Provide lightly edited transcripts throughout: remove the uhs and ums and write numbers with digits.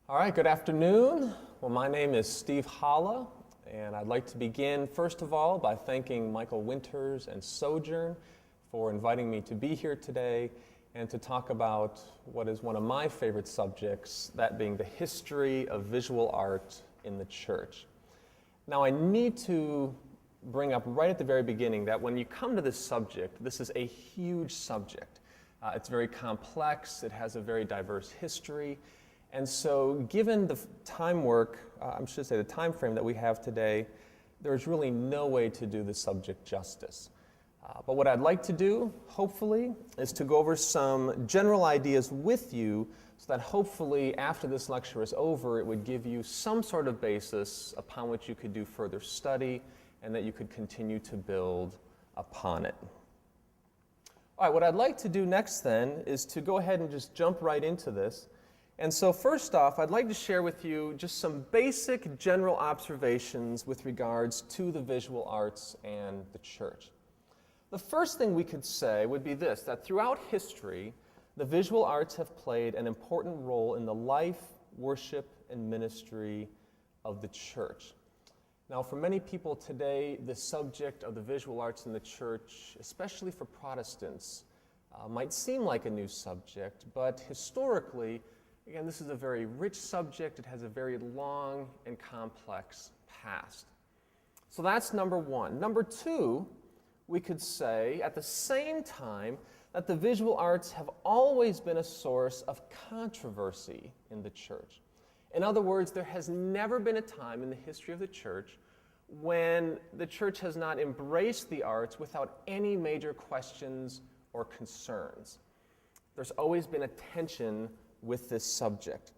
All right, good afternoon. Well, my name is Steve Halla, and I'd like to begin, first of all, by thanking Michael Winters and Sojourn for inviting me to be here today and to talk about what is one of my favorite subjects, that being the history of visual art in the church. Now, I need to bring up right at the very beginning that when you come to this subject, this is a huge subject. It's very complex, it has a very diverse history. And so given the the time frame that we have today, there's really no way to do the subject justice. But what I'd like to do, hopefully, is to go over some general ideas with you so that hopefully after this lecture is over, it would give you some sort of basis upon which you could do further study and that you could continue to build upon it. All right, what I'd like to do next then is to go ahead and just jump right into this. And so first off, I'd like to share with you just some basic general observations with regards to the visual arts and the church. The first thing we could say would be this, that throughout history, the visual arts have played an important role in the life, worship, and ministry of the church. Now, for many people today, the subject of the visual arts in the church, especially for Protestants, might seem like a new subject, but historically, again, this is a very rich subject. It has a very long and complex past. So that's number one. Number two, we could say at the same time that the visual arts have always been a source of controversy in the church. In other words, there has never been a time in the history of the church when the church has not embraced the arts without any major questions or concerns. There's always been a tension with this subject.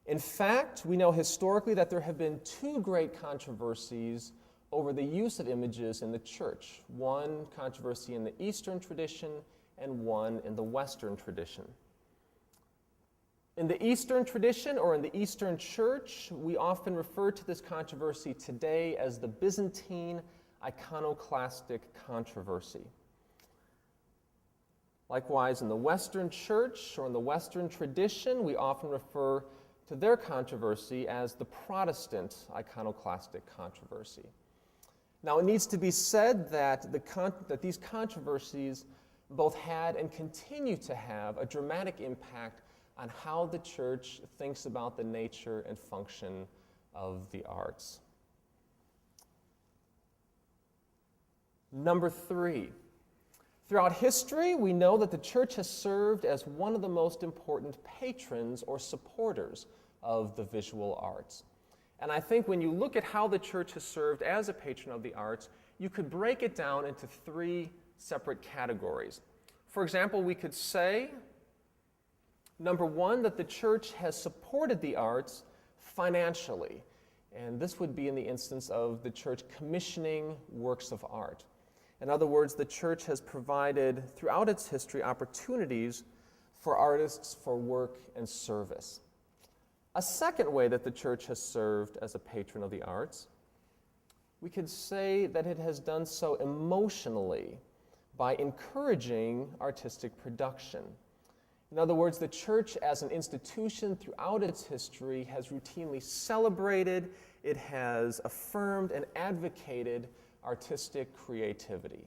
In fact, we know historically that there have been two great controversies over the use of images in the church. One controversy in the Eastern tradition and one in the Western tradition. In the Eastern tradition or in the Eastern church, we often refer to this controversy today as the Byzantine iconoclastic controversy. Likewise, in the Western church or in the Western tradition, we often refer to their controversy as the Protestant iconoclastic controversy. Now, it needs to be said that these controversies both had and continue to have a dramatic impact on how the church thinks about the nature and function of the arts. Number three. Throughout history, we know that the church has served as one of the most important patrons or supporters of the visual arts. And I think when you look at how the church has served as a patron of the arts, you could break it down into three separate categories. For example, we could say, number one, that the church has supported the arts financially. And this would be in the instance of the church commissioning works of art. In other words, the church has provided, throughout its history, opportunities for artists for work and service. A second way that the church has served as a patron of the arts, we could say that it has done so emotionally by encouraging artistic production. In other words, the church as an institution throughout its history has routinely celebrated, it has affirmed and advocated artistic creativity.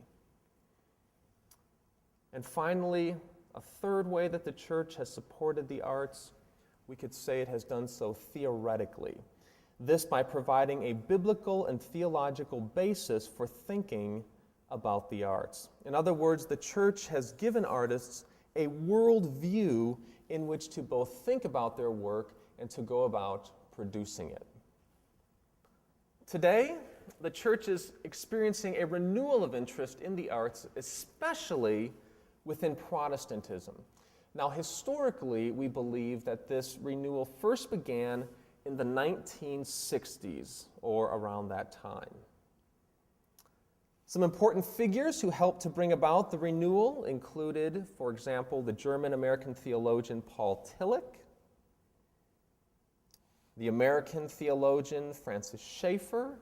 And finally, a third way that the church has supported the arts, we could say it has done so theoretically. This by providing a biblical and theological basis for thinking about the arts. In other words, the church has given artists a worldview in which to both think about their work and to go about producing it. Today, the church is experiencing a renewal of interest in the arts, especially within Protestantism. Now, historically, we believe that this renewal first began in the 1960s, or around that time. Some important figures who helped to bring about the renewal included, for example, the German-American theologian Paul Tillich, the American theologian Francis Schaeffer,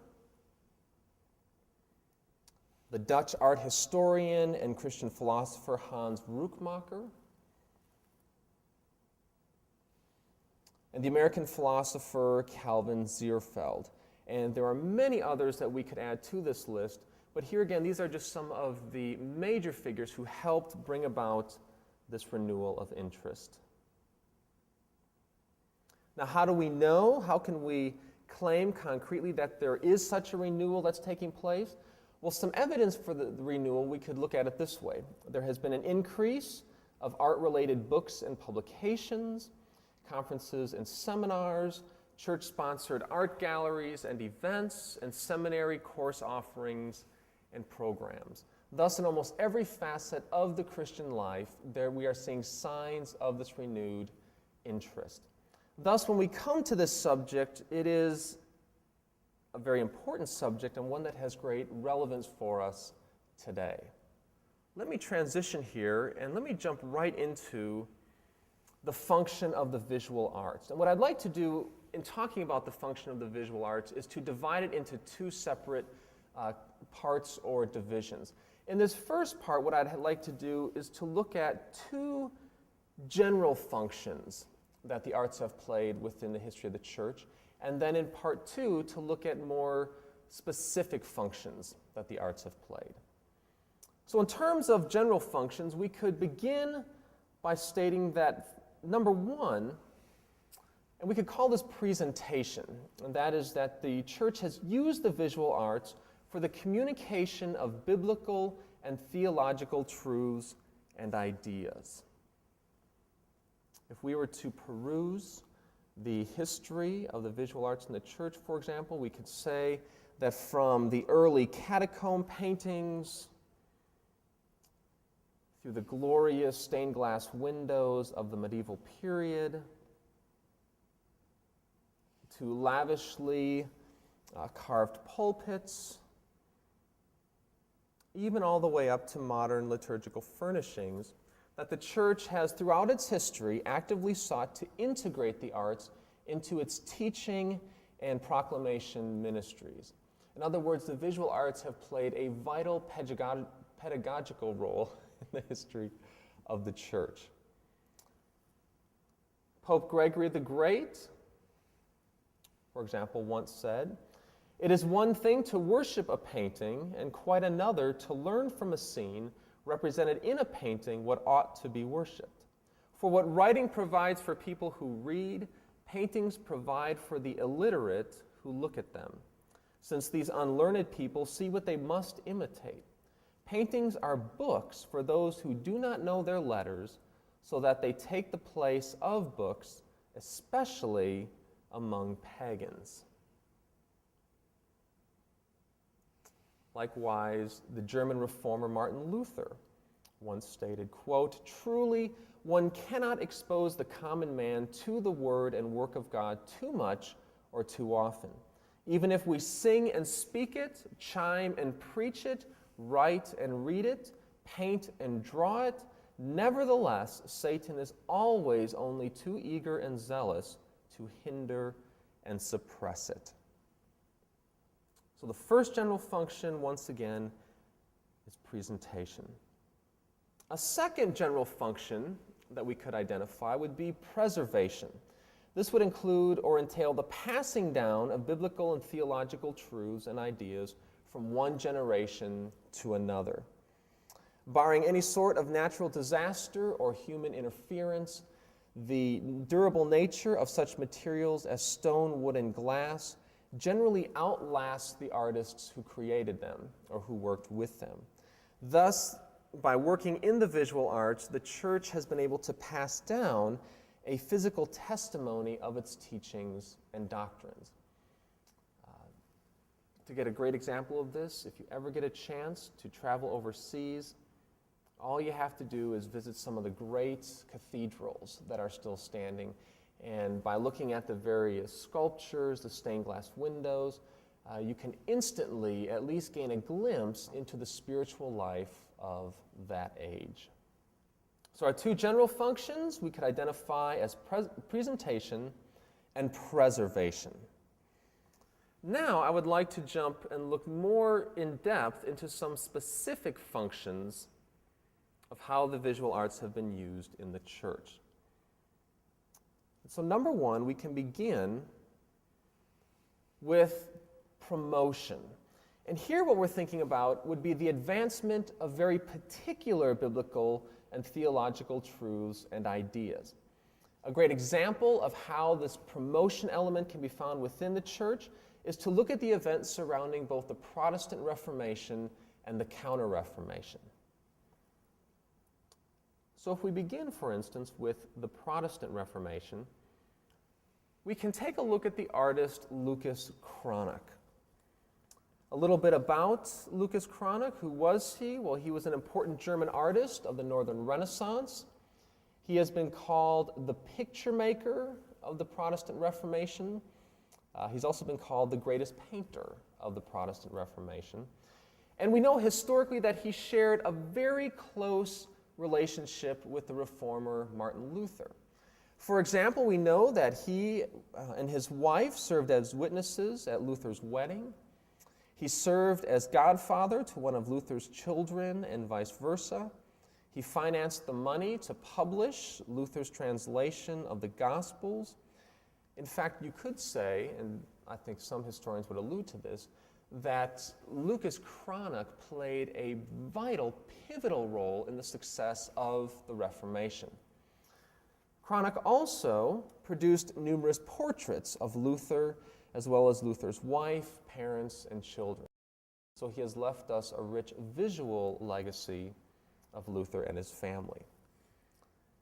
the Dutch art historian and Christian philosopher Hans Rookmaaker, and the American philosopher Calvin Zierfeld. And there are many others that we could add to this list, but here again, these are just some of the major figures who helped bring about this renewal of interest. Now, how do we know? How can we claim concretely that there is such a renewal that's taking place? Well, some evidence for the renewal, we could look at it this way. There has been an increase of art-related books and publications, conferences and seminars, church-sponsored art galleries and events, and seminary course offerings and programs. Thus, in almost every facet of the Christian life, there we are seeing signs of this renewed interest. Thus, when we come to this subject, it is a very important subject and one that has great relevance for us today. Let me transition here and let me jump right into the function of the visual arts. And what I'd like to do in talking about the function of the visual arts is to divide it into two separate parts or divisions. In this first part, what I'd like to do is to look at two general functions that the arts have played within the history of the church, and then in part two, to look at more specific functions that the arts have played. So in terms of general functions, we could begin by stating that, number one, and we could call this presentation, and that is that the church has used the visual arts for the communication of biblical and theological truths and ideas. If we were to peruse the history of the visual arts in the church, for example, we could say that from the early catacomb paintings through the glorious stained glass windows of the medieval period to lavishly carved pulpits, even all the way up to modern liturgical furnishings, that the church has, throughout its history, actively sought to integrate the arts into its teaching and proclamation ministries. In other words, the visual arts have played a vital pedagogical role in the history of the church. Pope Gregory the Great, for example, once said, "It is one thing to worship a painting and quite another to learn from a scene represented in a painting what ought to be worshipped. For what writing provides for people who read, paintings provide for the illiterate who look at them, since these unlearned people see what they must imitate. Paintings are books for those who do not know their letters, so that they take the place of books, especially among pagans." Likewise, the German reformer Martin Luther once stated, quote, "Truly, one cannot expose the common man to the word and work of God too much or too often. Even if we sing and speak it, chime and preach it, write and read it, paint and draw it, nevertheless, Satan is always only too eager and zealous to hinder and suppress it." So the first general function, once again, is presentation. A second general function that we could identify would be preservation. This would include or entail the passing down of biblical and theological truths and ideas from one generation to another. Barring any sort of natural disaster or human interference, the durable nature of such materials as stone, wood, and glass generally outlasts the artists who created them or who worked with them. Thus, by working in the visual arts, the church has been able to pass down a physical testimony of its teachings and doctrines. To get a great example of this, if you ever get a chance to travel overseas, all you have to do is visit some of the great cathedrals that are still standing. And by looking at the various sculptures, the stained glass windows, you can instantly at least gain a glimpse into the spiritual life of that age. So our two general functions we could identify as presentation and preservation. Now I would like to jump and look more in depth into some specific functions of how the visual arts have been used in the church. So number one, we can begin with promotion. And here what we're thinking about would be the advancement of very particular biblical and theological truths and ideas. A great example of how this promotion element can be found within the church is to look at the events surrounding both the Protestant Reformation and the Counter-Reformation. So if we begin, for instance, with the Protestant Reformation, we can take a look at the artist Lucas Cranach. A little bit about Lucas Cranach. Who was he? Well, he was an important German artist of the Northern Renaissance. He has been called the picture maker of the Protestant Reformation. He's also been called the greatest painter of the Protestant Reformation. And we know historically that he shared a very close relationship with the reformer Martin Luther. For example, we know that he and his wife served as witnesses at Luther's wedding. He served as godfather to one of Luther's children and vice versa. He financed the money to publish Luther's translation of the Gospels. In fact, you could say, and I think some historians would allude to this, that Lucas Cranach played a vital, pivotal role in the success of the Reformation. Cranach also produced numerous portraits of Luther, as well as Luther's wife, parents, and children. So he has left us a rich visual legacy of Luther and his family.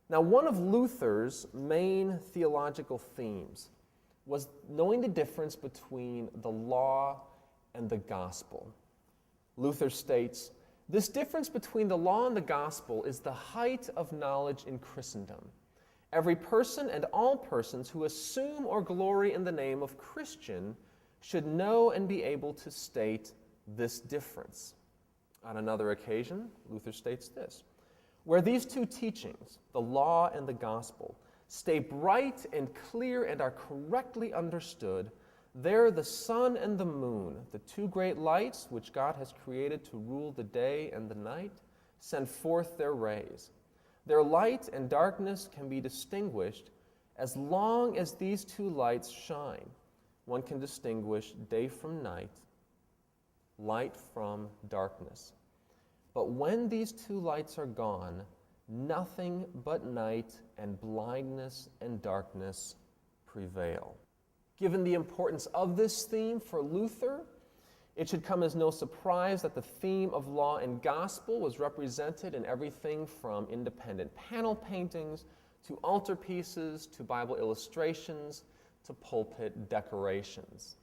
Now, one of Luther's main theological themes was knowing the difference between the law and the gospel. Luther states, "This difference between the law and the gospel is the height of knowledge in Christendom. Every person and all persons who assume or glory in the name of Christian should know and be able to state this difference." On another occasion, Luther states this, "Where these two teachings, the law and the gospel, stay bright and clear and are correctly understood, there the sun and the moon, the two great lights which God has created to rule the day and the night, send forth their rays. Their light and darkness can be distinguished as long as these two lights shine. One can distinguish day from night, light from darkness. But when these two lights are gone, nothing but night and blindness and darkness prevail." Given the importance of this theme for Luther, it should come as no surprise that the theme of law and gospel was represented in everything from independent panel paintings to altarpieces to Bible illustrations to pulpit decorations.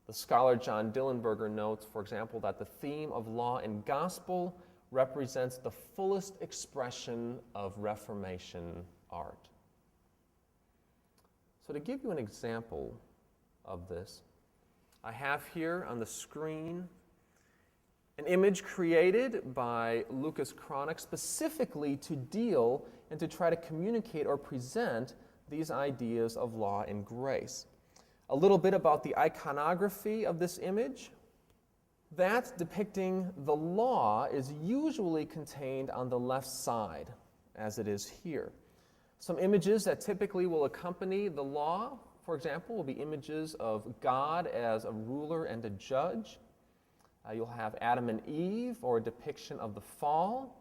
The scholar John Dillenberger notes, for example, that the theme of law and gospel represents the fullest expression of Reformation art. So to give you an example of this, I have here on the screen an image created by Lucas Cranach specifically to deal and to try to communicate or present these ideas of law and grace. A little bit about the iconography of this image. That depicting the law is usually contained on the left side, as it is here. Some images that typically will accompany the law, for example, will be images of God as a ruler and a judge. You'll have Adam and Eve, or a depiction of the fall.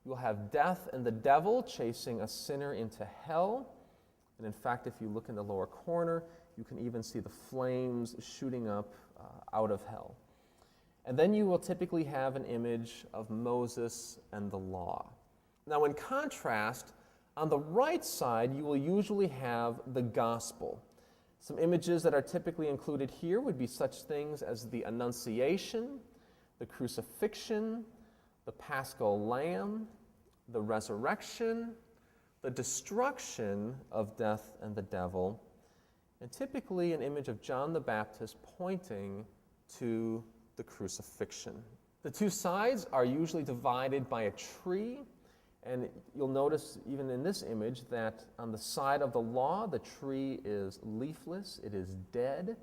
You'll have death and the devil chasing a sinner into hell. And in fact, if you look in the lower corner, you can even see the flames shooting up out of hell. And then you will typically have an image of Moses and the law. Now, in contrast, on the right side, you will usually have the gospel. Some images that are typically included here would be such things as the Annunciation, the crucifixion, the Paschal Lamb, the resurrection, the destruction of death and the devil, and typically an image of John the Baptist pointing to the crucifixion. The two sides are usually divided by a tree, and you'll notice even in this image that on the side of the law, the tree is leafless, it is dead,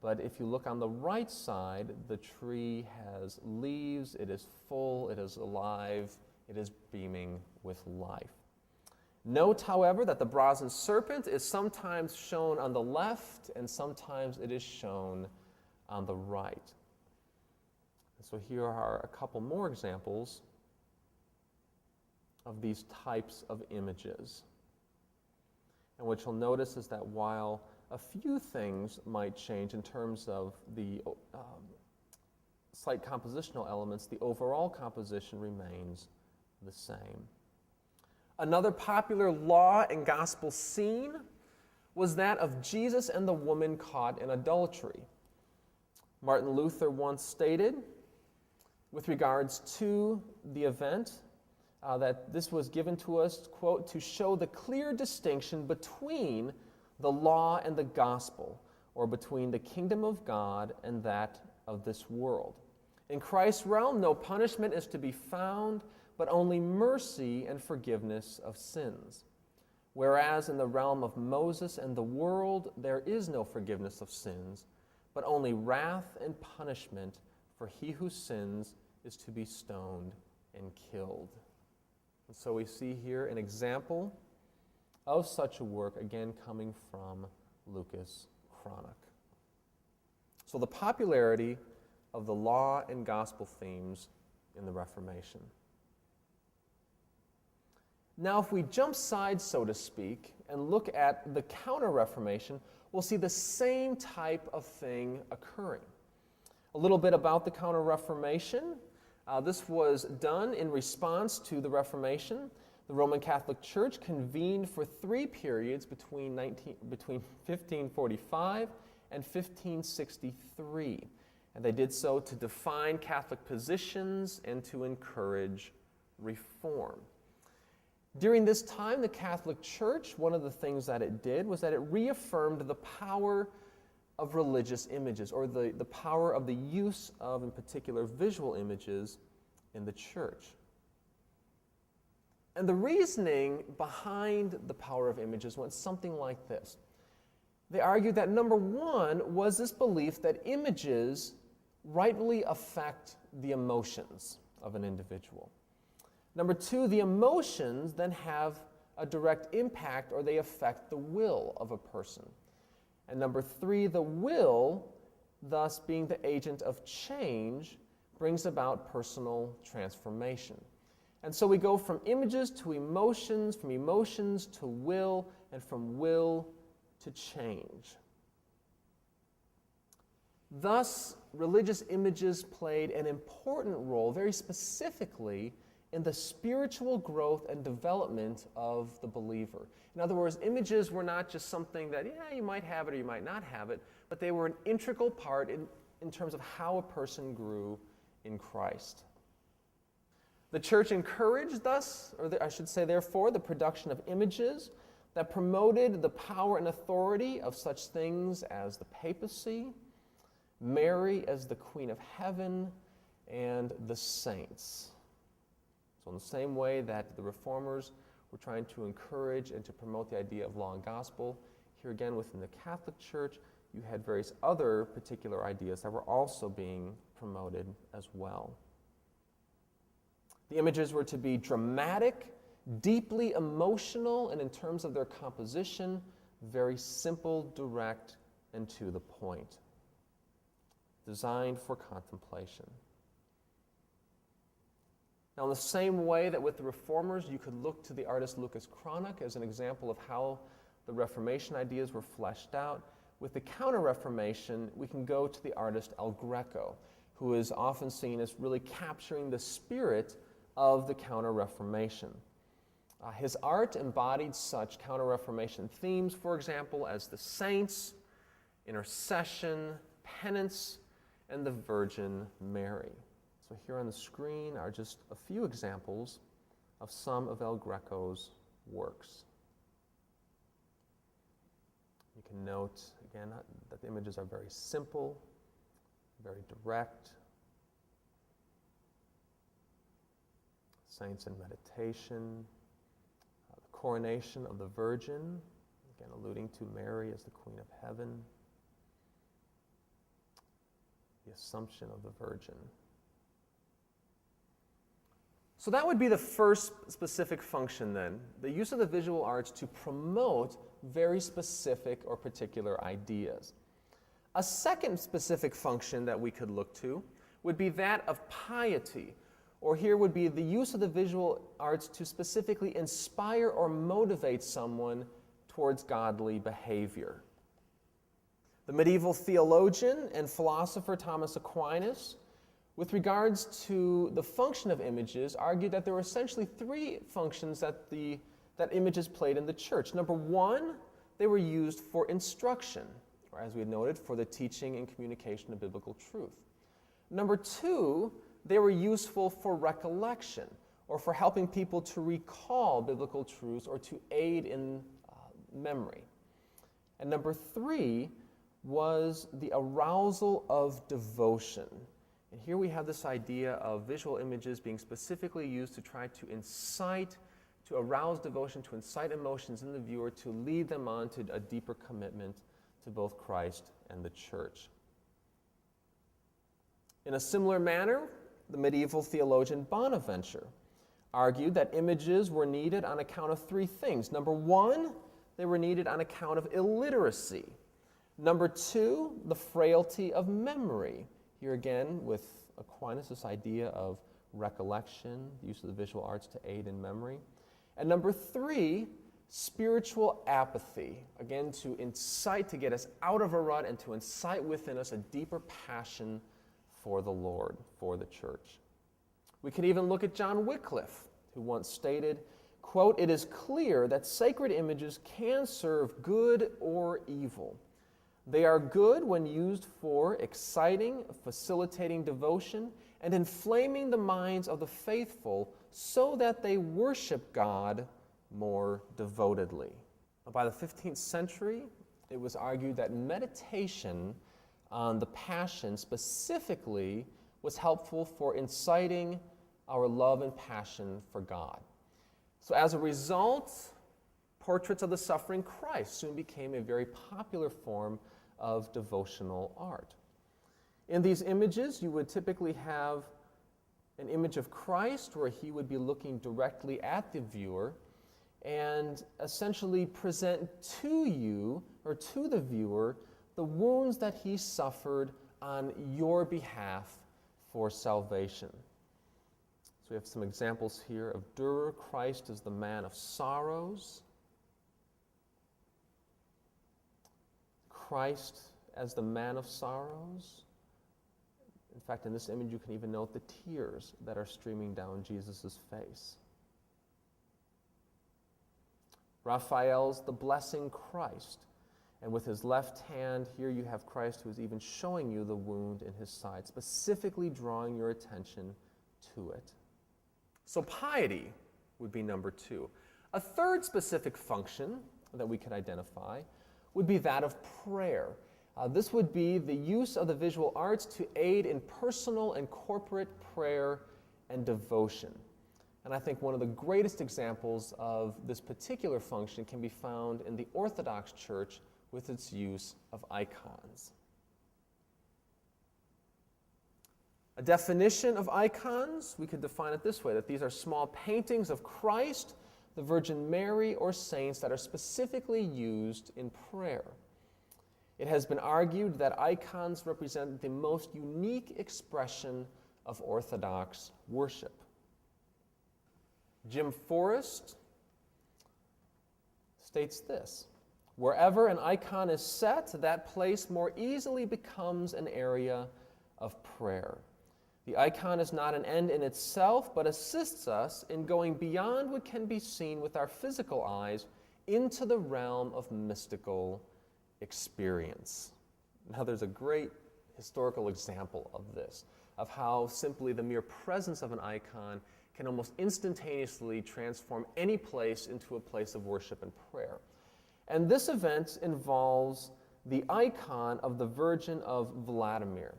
but if you look on the right side, the tree has leaves, it is full, it is alive, it is beaming with life. Note, however, that the brazen serpent is sometimes shown on the left and sometimes it is shown on the right. And so here are a couple more examples of these types of images. And what you'll notice is that while a few things might change in terms of the slight compositional elements, the overall composition remains the same. Another popular law and gospel scene was that of Jesus and the woman caught in adultery. Martin Luther once stated, with regards to the event, that this was given to us, quote, to show the clear distinction between the law and the gospel, or between the kingdom of God and that of this world. In Christ's realm, no punishment is to be found, but only mercy and forgiveness of sins. Whereas in the realm of Moses and the world, there is no forgiveness of sins, but only wrath and punishment, for he who sins is to be stoned and killed. And so we see here an example of such a work, again coming from Lucas' Chronic. So the popularity of the law and gospel themes in the Reformation. Now, if we jump side, so to speak, and look at the Counter-Reformation, we'll see the same type of thing occurring. A little bit about the Counter-Reformation. This was done in response to the Reformation. The Roman Catholic Church convened for 3 periods between 1545 and 1563. And they did so to define Catholic positions and to encourage reform. During this time, the Catholic Church, one of the things that it did was that it reaffirmed the power of religious images, or the power of the use of, in particular, visual images in the church. And the reasoning behind the power of images went something like this. They argued that, number one, was this belief that images rightly affect the emotions of an individual. Number two, the emotions then have a direct impact, or they affect the will of a person. And number three, the will, thus being the agent of change, brings about personal transformation. And so we go from images to emotions, from emotions to will, and from will to change. Thus, religious images played an important role, very specifically, in the spiritual growth and development of the believer. In other words, images were not just something that, you might have it or you might not have it, but they were an integral part in terms of how a person grew in Christ. The church encouraged thus, I should say therefore, the production of images that promoted the power and authority of such things as the papacy, Mary as the Queen of Heaven, and the saints. So in the same way that the Reformers were trying to encourage and to promote the idea of law and gospel, here again within the Catholic Church, you had various other particular ideas that were also being promoted as well. The images were to be dramatic, deeply emotional, and in terms of their composition, very simple, direct, and to the point. Designed for contemplation. Now, in the same way that with the Reformers, you could look to the artist Lucas' Chronic as an example of how the Reformation ideas were fleshed out, with the Counter-Reformation, we can go to the artist El Greco, who is often seen as really capturing the spirit of the Counter-Reformation. His art embodied such Counter-Reformation themes, for example, as the saints, intercession, penance, and the Virgin Mary. So here on the screen are just a few examples of some of El Greco's works. You can note, again, that the images are very simple, very direct. Saints in meditation, the coronation of the Virgin, again alluding to Mary as the Queen of Heaven, the Assumption of the Virgin. So that would be the first specific function then, the use of the visual arts to promote very specific or particular ideas. A second specific function that we could look to would be that of piety, or here would be the use of the visual arts to specifically inspire or motivate someone towards godly behavior. The medieval theologian and philosopher Thomas Aquinas, with regards to the function of images, argued that there were essentially three functions that images played in the church. Number one, they were used for instruction, or as we had noted, for the teaching and communication of biblical truth. Number two, they were useful for recollection, or for helping people to recall biblical truths or to aid in memory. And number three was the arousal of devotion. And here we have this idea of visual images being specifically used to try to incite, to arouse devotion, to incite emotions in the viewer, to lead them on to a deeper commitment to both Christ and the church. In a similar manner, the medieval theologian Bonaventure argued that images were needed on account of three things. Number one, they were needed on account of illiteracy. Number two, the frailty of memory. Here again, with Aquinas, this idea of recollection, the use of the visual arts to aid in memory. And number three, spiritual apathy. Again, to incite, to get us out of a rut and to incite within us a deeper passion for the Lord, for the church. We could even look at John Wycliffe, who once stated, quote, "It is clear that sacred images can serve good or evil. They are good when used for exciting, facilitating devotion, and inflaming the minds of the faithful so that they worship God more devotedly." By the 15th century, it was argued that meditation on the Passion specifically was helpful for inciting our love and passion for God. So as a result, portraits of the suffering Christ soon became a very popular form of devotional art. In these images, you would typically have an image of Christ where he would be looking directly at the viewer and essentially present to you or to the viewer the wounds that he suffered on your behalf for salvation. So we have some examples here of Dürer, Christ as the man of sorrows, Christ as the man of sorrows. In fact, in this image, you can even note the tears that are streaming down Jesus' face. Raphael's the blessing Christ. And with his left hand, here you have Christ who is even showing you the wound in his side, specifically drawing your attention to it. So piety would be number two. A third specific function that we could identify would be that of prayer. This would be the use of the visual arts to aid in personal and corporate prayer and devotion. And I think one of the greatest examples of this particular function can be found in the Orthodox Church with its use of icons. A definition of icons, we could define it this way, that these are small paintings of Christ, the Virgin Mary, or saints that are specifically used in prayer. It has been argued that icons represent the most unique expression of Orthodox worship. Jim Forrest states this: "Wherever an icon is set, that place more easily becomes an area of prayer. The icon is not an end in itself, but assists us in going beyond what can be seen with our physical eyes into the realm of mystical experience." Now, there's a great historical example of this, of how simply the mere presence of an icon can almost instantaneously transform any place into a place of worship and prayer. And this event involves the icon of the Virgin of Vladimir.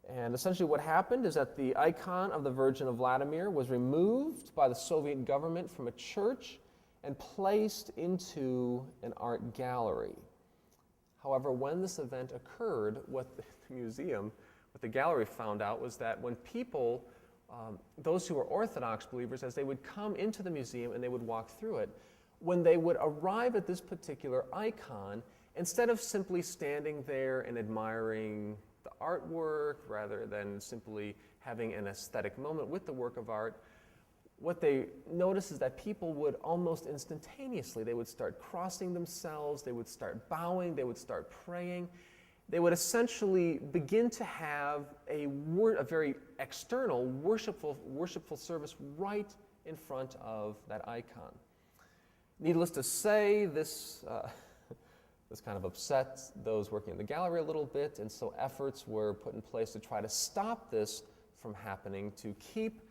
And essentially what happened is that the icon of the Virgin of Vladimir was removed by the Soviet government from a church and placed into an art gallery. However, when this event occurred, what the museum, what the gallery found out was that when people those who were Orthodox believers, as they would come into the museum and they would walk through it, when they would arrive at this particular icon, instead of simply standing there and admiring the artwork rather than simply having an aesthetic moment with the work of art, what they noticed is that people would almost instantaneously, they would start crossing themselves, they would start bowing, they would start praying. They would essentially begin to have a very external, worshipful service right in front of that icon. Needless to say, this kind of upset those working in the gallery a little bit, and so efforts were put in place to try to stop this from happening, to keep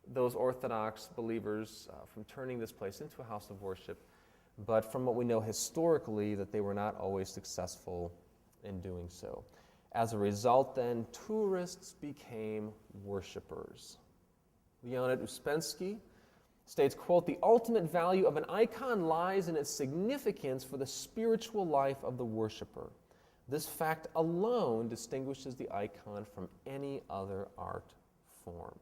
those Orthodox believers from turning this place into a house of worship. But from what we know historically, that they were not always successful in doing so. As a result, then, tourists became worshipers. Leonid Uspensky states, quote, "The ultimate value of an icon lies in its significance for the spiritual life of the worshiper. This fact alone distinguishes the icon from any other art form."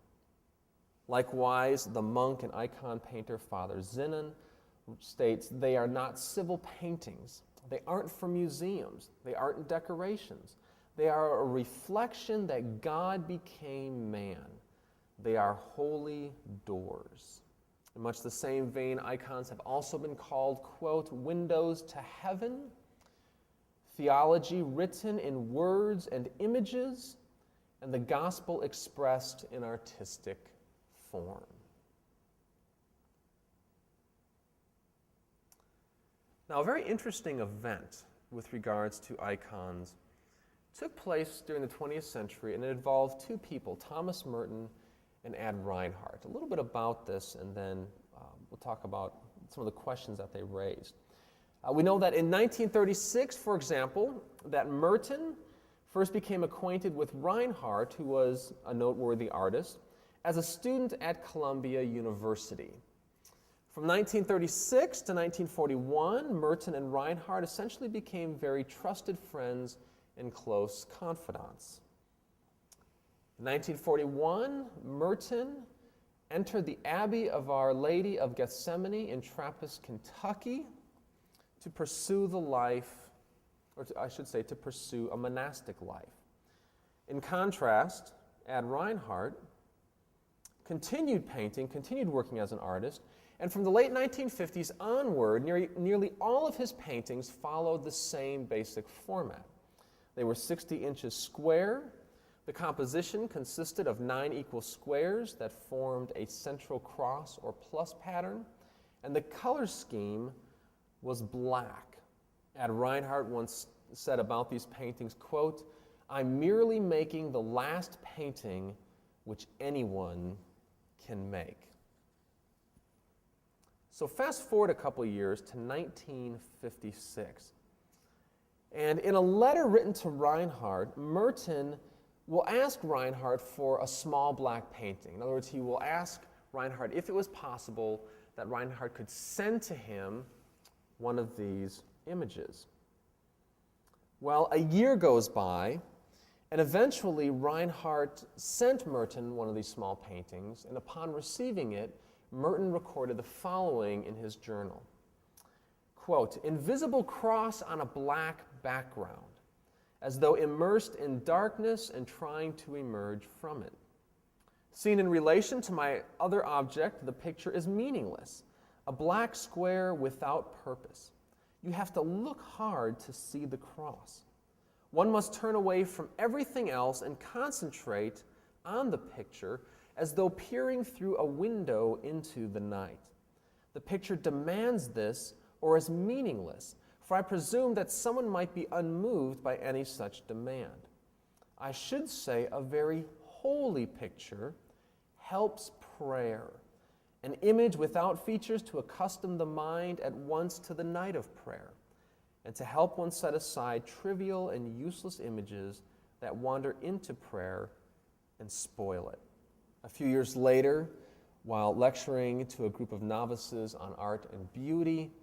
Likewise, the monk and icon painter Father Zinnan states, "They are not civil paintings. They aren't for museums. They aren't decorations. They are a reflection that God became man. They are holy doors." In much the same vein, icons have also been called, quote, "windows to heaven," theology written in words and images, and the gospel expressed in artistic form. Now, a very interesting event with regards to icons took place during the 20th century, and it involved two people, Thomas Merton and Ad Reinhardt. A little bit about this, and then we'll talk about some of the questions that they raised. We know that in 1936, for example, that Merton first became acquainted with Reinhardt, who was a noteworthy artist, as a student at Columbia University. From 1936 to 1941, Merton and Reinhardt essentially became very trusted friends and close confidants. In 1941, Merton entered the Abbey of Our Lady of Gethsemane in Trappist, Kentucky, to pursue the life, to pursue a monastic life. In contrast, Ad Reinhardt continued painting, continued working as an artist, and from the late 1950s onward, nearly all of his paintings followed the same basic format. They were 60 inches square. The composition consisted of 9 equal squares that formed a central cross or plus pattern, and the color scheme was black. Ad Reinhardt once said about these paintings, quote, "I'm merely making the last painting which anyone can make." So fast forward a couple years to 1956. And in a letter written to Reinhardt, Merton will ask Reinhardt for a small black painting. In other words, he will ask Reinhardt if it was possible that Reinhardt could send to him one of these images. Well, a year goes by, and eventually Reinhardt sent Merton one of these small paintings, and upon receiving it, Merton recorded the following in his journal. Quote, "Invisible cross on a black background, as though immersed in darkness and trying to emerge from it. Seen in relation to my other object, the picture is meaningless, a black square without purpose. You have to look hard to see the cross. One must turn away from everything else and concentrate on the picture as though peering through a window into the night. The picture demands this or is meaningless, for I presume that someone might be unmoved by any such demand. I should say a very holy picture helps prayer, an image without features to accustom the mind at once to the night of prayer, and to help one set aside trivial and useless images that wander into prayer and spoil it." A few years later, while lecturing to a group of novices on art and beauty,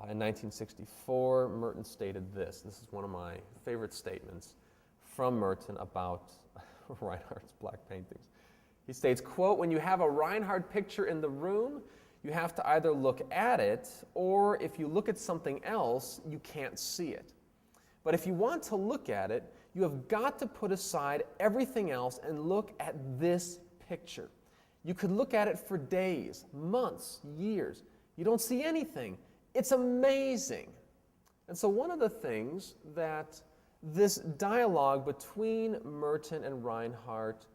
in 1964, Merton stated this. This is one of my favorite statements from Merton about Reinhardt's black paintings. He states, quote, "When you have a Reinhardt picture in the room, you have to either look at it, or if you look at something else, you can't see it. But if you want to look at it, you have got to put aside everything else and look at this picture. You could look at it for days, months, years. You don't see anything. It's amazing." And so one of the things that this dialogue between Merton and Reinhardt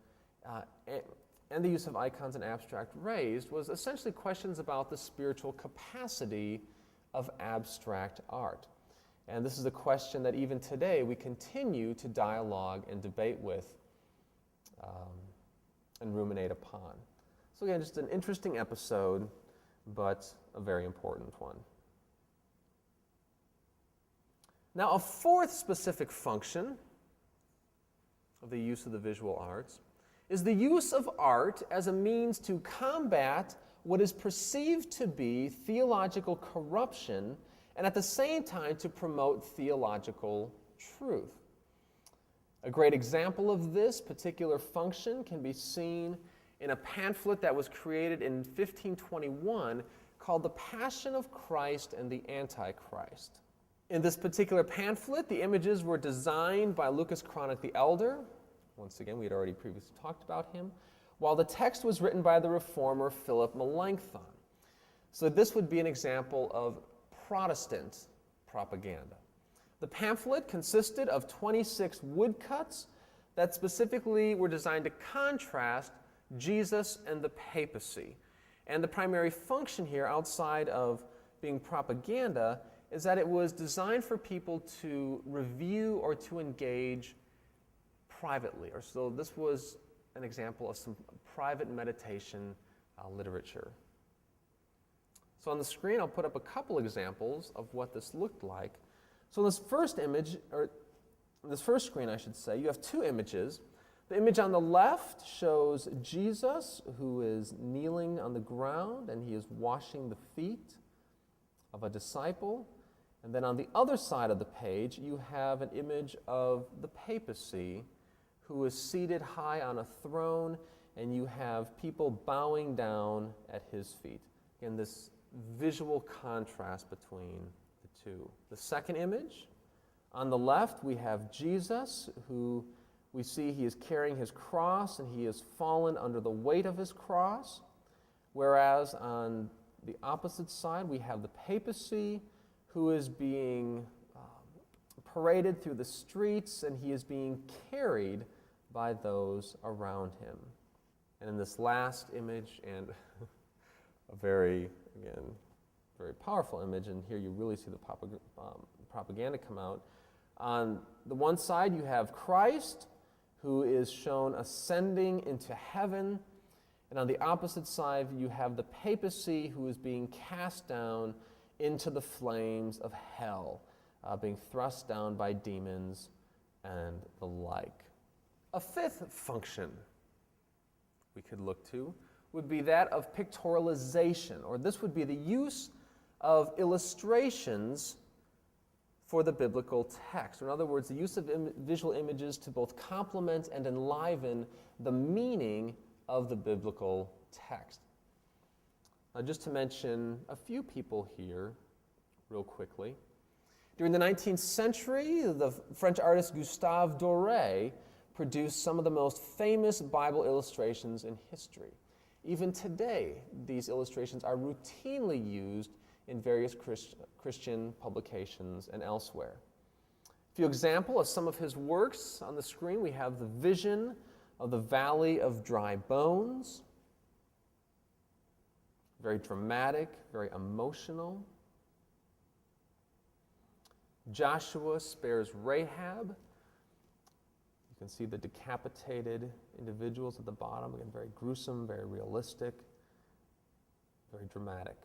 and the use of icons and abstract raised was essentially questions about the spiritual capacity of abstract art. And this is a question that even today we continue to dialogue and debate with and ruminate upon. So again, just an interesting episode, but a very important one. Now, a fourth specific function of the use of the visual arts is the use of art as a means to combat what is perceived to be theological corruption and at the same time to promote theological truth. A great example of this particular function can be seen in a pamphlet that was created in 1521 called The Passion of Christ and the Antichrist. In this particular pamphlet, the images were designed by Lucas Cranach the Elder. Once again, we had already previously talked about him, while the text was written by the reformer Philip Melanchthon. So this would be an example of Protestant propaganda. The pamphlet consisted of 26 woodcuts that specifically were designed to contrast Jesus and the papacy. And the primary function here, outside of being propaganda, is that it was designed for people to review or to engage privately. Or so this was an example of some private meditation literature. So on the screen, I'll put up a couple examples of what this looked like. So in this first image, or this first screen, I should say, you have two images. The image on the left shows Jesus, who is kneeling on the ground, and he is washing the feet of a disciple. And then on the other side of the page, you have an image of the papacy, who is seated high on a throne, and you have people bowing down at his feet. Again, this visual contrast between the two. The second image, on the left, we have Jesus, who we see he is carrying his cross, and he has fallen under the weight of his cross, whereas on the opposite side, we have the papacy, who is being paraded through the streets, and he is being carried by those around him. And in this last image, and a very powerful image, and here you really see the propaganda come out. On the one side, you have Christ, who is shown ascending into heaven, and on the opposite side, you have the papacy, who is being cast down into the flames of hell, being thrust down by demons and the like. A fifth function we could look to would be that of pictorialization, or this would be the use of illustrations for the biblical text. Or in other words, the use of visual images to both complement and enliven the meaning of the biblical text. Now, just to mention a few people here real quickly. During the 19th century, the French artist Gustave Doré produced some of the most famous Bible illustrations in history. Even today, these illustrations are routinely used in various Christian publications and elsewhere. A few examples of some of his works on the screen. We have the vision of the Valley of Dry Bones. Very dramatic, very emotional. Joshua spares Rahab. You can see the decapitated individuals at the bottom. Again, very gruesome, very realistic, very dramatic.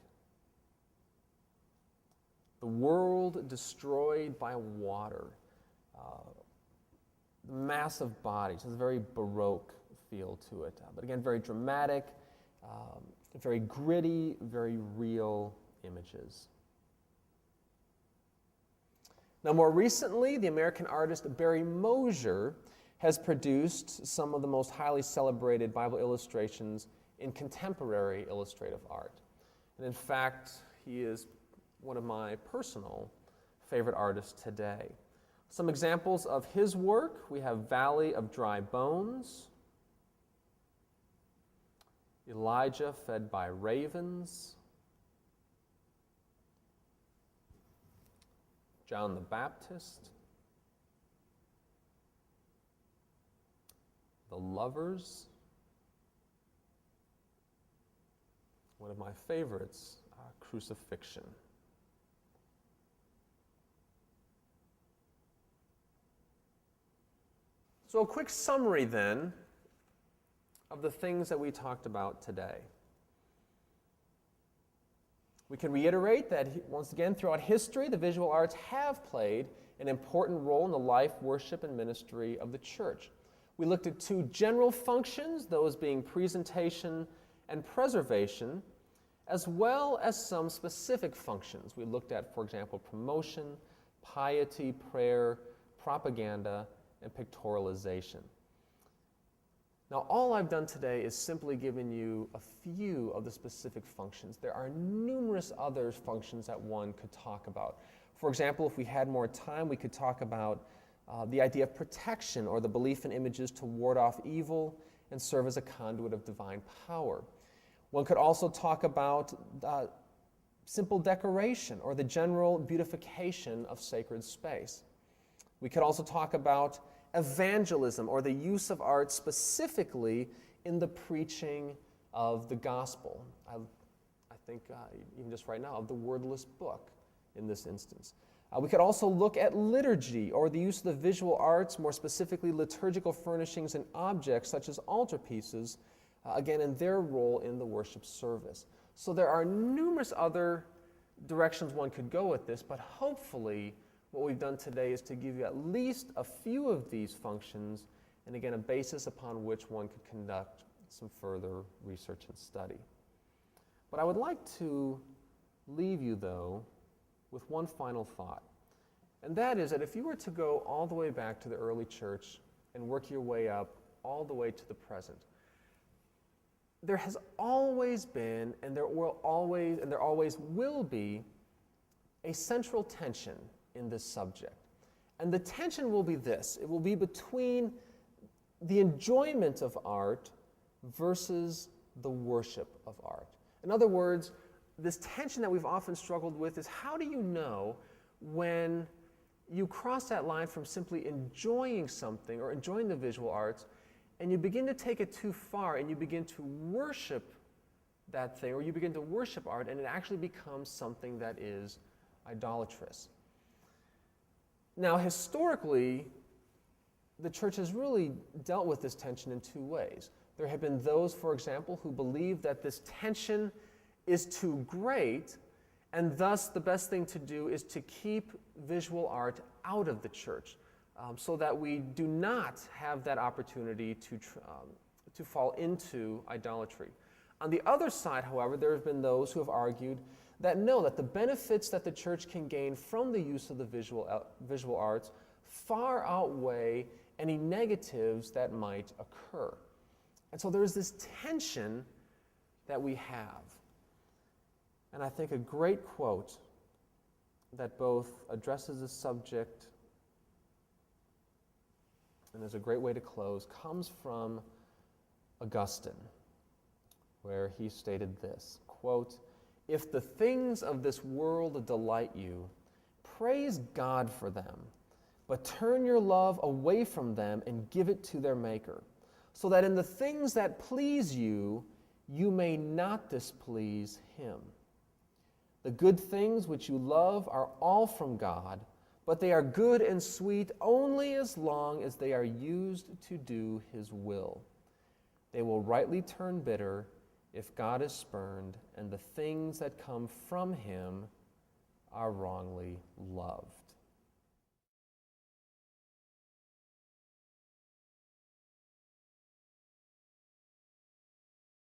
The world destroyed by water. Massive bodies. It has a very Baroque feel to it. But again, very dramatic, very gritty, very real images. Now, more recently, the American artist Barry Mosher has produced some of the most highly celebrated Bible illustrations in contemporary illustrative art. And in fact, he is one of my personal favorite artists today. Some examples of his work: we have Valley of Dry Bones, Elijah Fed by Ravens, John the Baptist, The Lovers, one of my favorites, Crucifixion. So a quick summary then of the things that we talked about today. We can reiterate that, once again, throughout history, the visual arts have played an important role in the life, worship, and ministry of the church. We looked at two general functions, those being presentation and preservation, as well as some specific functions. We looked at, for example, promotion, piety, prayer, propaganda, and pictorialization. Now, all I've done today is simply given you a few of the specific functions. There are numerous other functions that one could talk about. For example, if we had more time, we could talk about the idea of protection, or the belief in images to ward off evil and serve as a conduit of divine power. One could also talk about simple decoration, or the general beautification of sacred space. We could also talk about evangelism, or the use of art specifically in the preaching of the gospel. I think even just right now of the wordless book in this instance. We could also look at liturgy, or the use of the visual arts, more specifically liturgical furnishings and objects such as altarpieces, again in their role in the worship service. So there are numerous other directions one could go with this, but hopefully what we've done today is to give you at least a few of these functions, and again a basis upon which one could conduct some further research and study. But I would like to leave you, though, with one final thought. And that is that if you were to go all the way back to the early church and work your way up all the way to the present, there has always been, and there always will be, a central tension in this subject. And the tension will be this: it will be between the enjoyment of art versus the worship of art. In other words, this tension that we've often struggled with is, how do you know when you cross that line from simply enjoying something or enjoying the visual arts, and you begin to take it too far and you begin to worship that thing, or you begin to worship art, and it actually becomes something that is idolatrous. Now, historically, the church has really dealt with this tension in two ways. There have been those, for example, who believe that this tension is too great, and thus the best thing to do is to keep visual art out of the church, so that we do not have that opportunity to fall into idolatry. On the other side, however, there have been those who have argued that no, that the benefits that the church can gain from the use of the visual arts far outweigh any negatives that might occur. And so there's this tension that we have. And I think a great quote that both addresses the subject and is a great way to close comes from Augustine, where he stated this, quote, "If the things of this world delight you, praise God for them, but turn your love away from them and give it to their Maker, so that in the things that please you, you may not displease Him. The good things which you love are all from God, but they are good and sweet only as long as they are used to do His will. They will rightly turn bitter if God is spurned, and the things that come from Him are wrongly loved."